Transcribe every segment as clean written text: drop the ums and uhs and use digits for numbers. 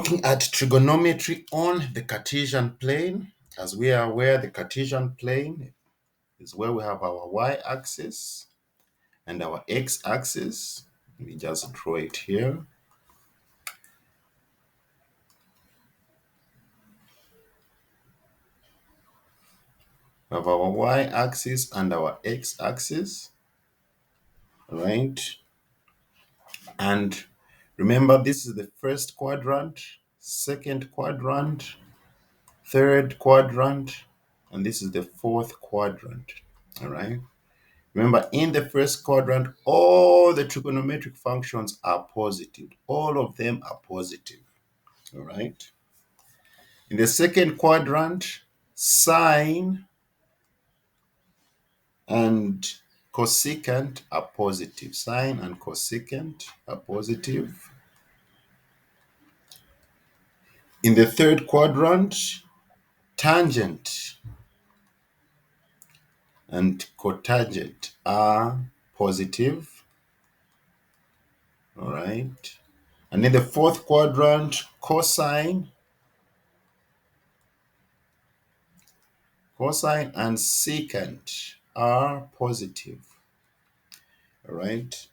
Looking at trigonometry on the Cartesian plane. As we are aware, the Cartesian plane is where we have our y-axis and our x-axis. Let me just draw it here. We have our y-axis and our x-axis, right? And remember, this is the first quadrant, second quadrant, third quadrant, and this is the fourth quadrant, all right? Remember, in the first quadrant, all the trigonometric functions are positive. All of them are positive, all right? In the second quadrant, sine and cosecant are positive. Sine and cosecant are positive. In the third quadrant, tangent and cotangent are positive, all right? And in the fourth quadrant, cosine and secant are positive, all right?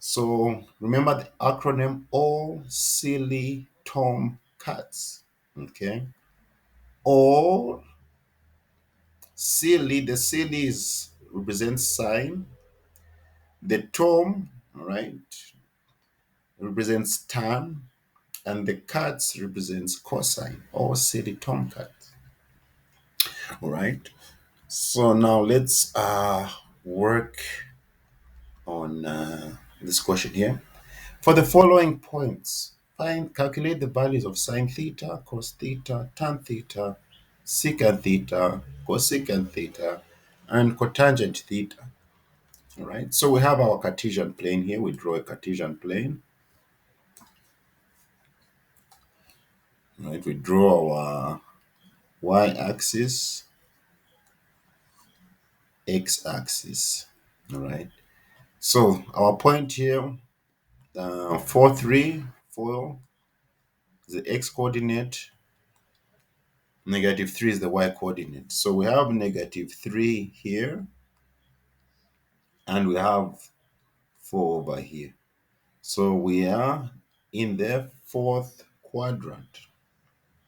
So remember the acronym all silly tom cats, okay? All silly, the silly is represents sine, the tom, all right, represents tan, and the cats represents cosine, or silly tom cats, all right? So now let's work on this question here. For the following points, calculate the values of sine theta, cos theta, tan theta, secant theta, cosecant theta, and cotangent theta. All right, so we have our Cartesian plane here. We draw a Cartesian plane. All right, we draw our y-axis, x-axis. All right, so our point here, 4, 3, 4 is the x-coordinate, -3 is the y-coordinate. So we have -3 here, and we have 4 over here. So we are in the fourth quadrant.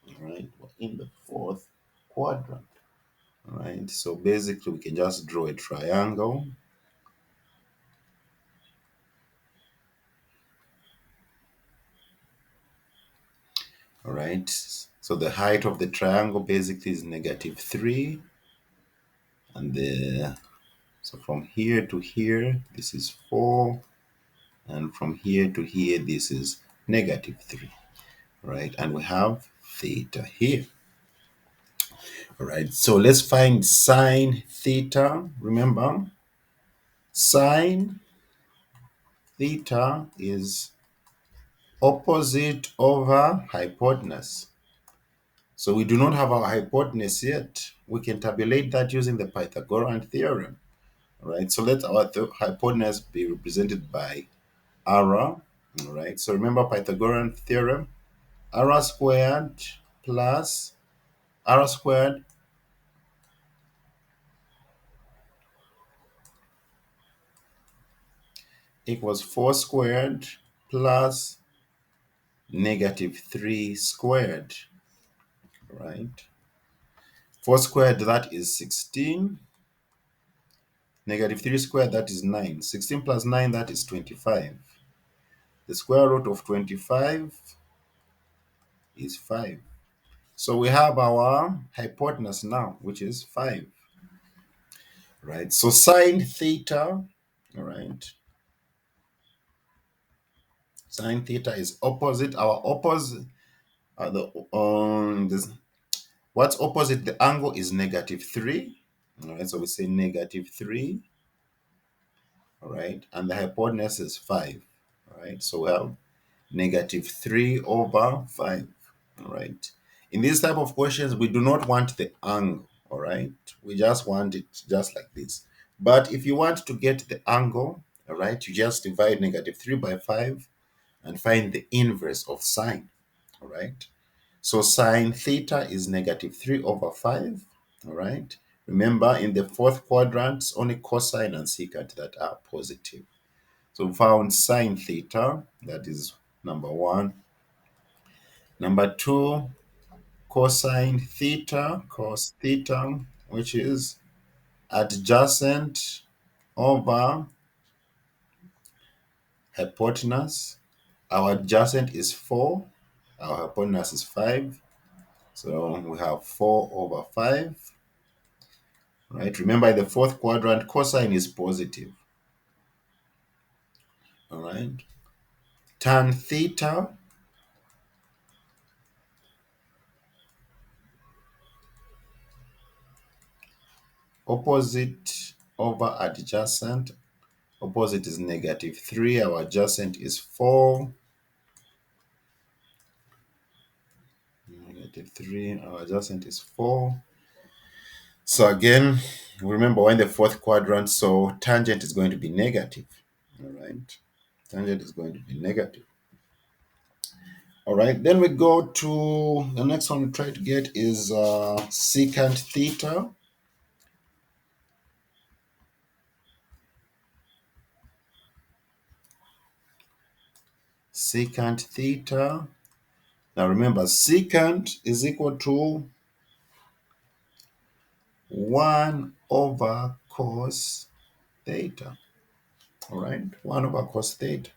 All right, we're in the fourth quadrant. All right, so basically we can just draw a triangle. All right, so the height of the triangle basically is -3, and so from here to here, this is 4, and from here to here, this is -3, right? And we have theta here. All right, so let's find sine theta. Remember, sine theta is opposite over hypotenuse. So we do not have our hypotenuse yet. We can tabulate that using the Pythagorean theorem. All right, so let our hypotenuse be represented by r. All right, so remember Pythagorean theorem, r squared plus r squared equals 4 squared plus -3 squared, right? 4 squared, that is 16. -3 squared, that is 9. 16 plus 9, that is 25. The square root of 25 is 5. So we have our hypotenuse now, which is 5, right? So sine theta, all right, sine theta is opposite. Our opposite, what's opposite the angle is -3. All right, so we say -3, all right, and the hypotenuse is 5, all right, so we have -3 over 5, all right. In these type of questions, we do not want the angle, all right, we just want it just like this. But if you want to get the angle, all right, you just divide -3 by 5 and find the inverse of sine, all right? So sine theta is -3/5, all right? Remember, in the fourth quadrant, it's only cosine and secant that are positive. So we found sine theta, that is number 1. Number 2, cosine theta, cos theta, which is adjacent over hypotenuse. Our adjacent is 4, our hypotenuse is 5. So we have 4/5, right? Remember, in the fourth quadrant, cosine is positive, all right? Tan theta, opposite over adjacent. Opposite is -3, our adjacent is 4. -3, our adjacent is 4. So again, remember, we're in the fourth quadrant, so tangent is going to be negative, all right? Tangent is going to be negative. All right, then we go to the next one we try to get is secant theta. Secant theta. Now remember, secant is equal to 1/cos theta. All right, 1/cos theta.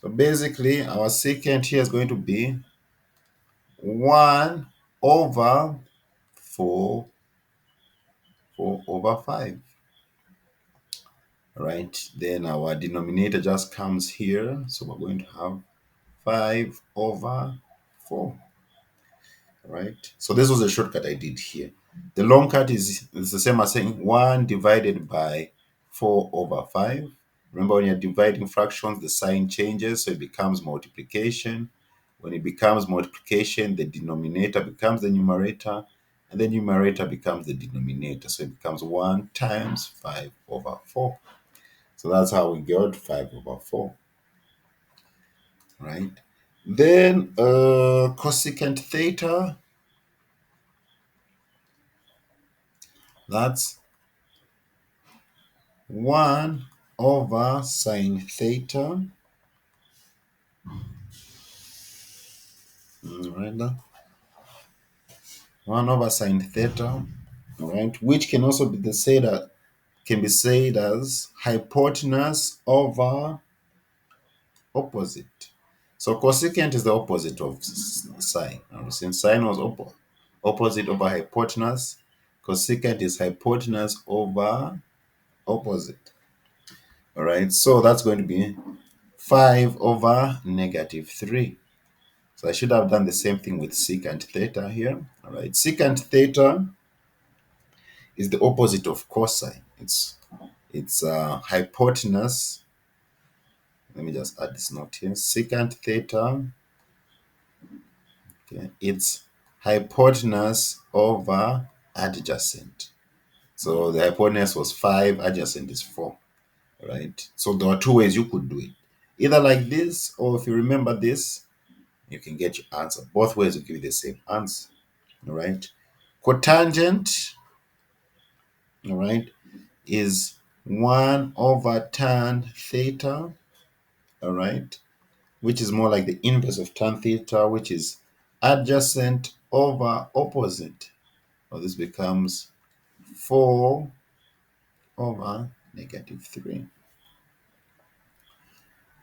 So basically, our secant here is going to be 1/4/5. Right, then our denominator just comes here, so we're going to have 5/4. Right, so this was a shortcut I did here. The long cut is the same as saying 1 divided by 4/5. Remember, when you're dividing fractions, the sign changes, so it becomes multiplication. When it becomes multiplication, the denominator becomes the numerator, and the numerator becomes the denominator, so it becomes 1 times 5/4. So that's how we got 5/4, right? Then cosecant theta, that's 1/sin theta. Right now, 1/sin theta, right? Which can also be said as hypotenuse over opposite. So cosecant is the opposite of sine. Since sine was opposite over hypotenuse, cosecant is hypotenuse over opposite. All right, so that's going to be 5/-3. So I should have done the same thing with secant theta here. All right, secant theta is the opposite of cosine. It's hypotenuse. Let me just add this note here. Secant theta, okay, it's hypotenuse over adjacent. So the hypotenuse was 5, adjacent is 4. Right? So there are two ways you could do it. Either like this, or if you remember this, you can get your answer. Both ways will give you the same answer. All right? Cotangent, all right, is 1/tan theta, all right, which is more like the inverse of tan theta, which is adjacent over opposite. So this becomes 4/-3.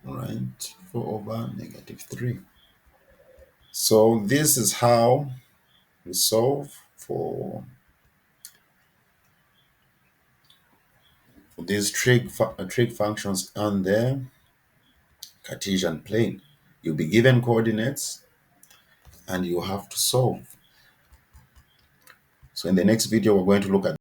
All right, 4/-3. So this is how we solve for these trig functions on the Cartesian plane. You'll be given coordinates and you have to solve. So in the next video, we're going to look at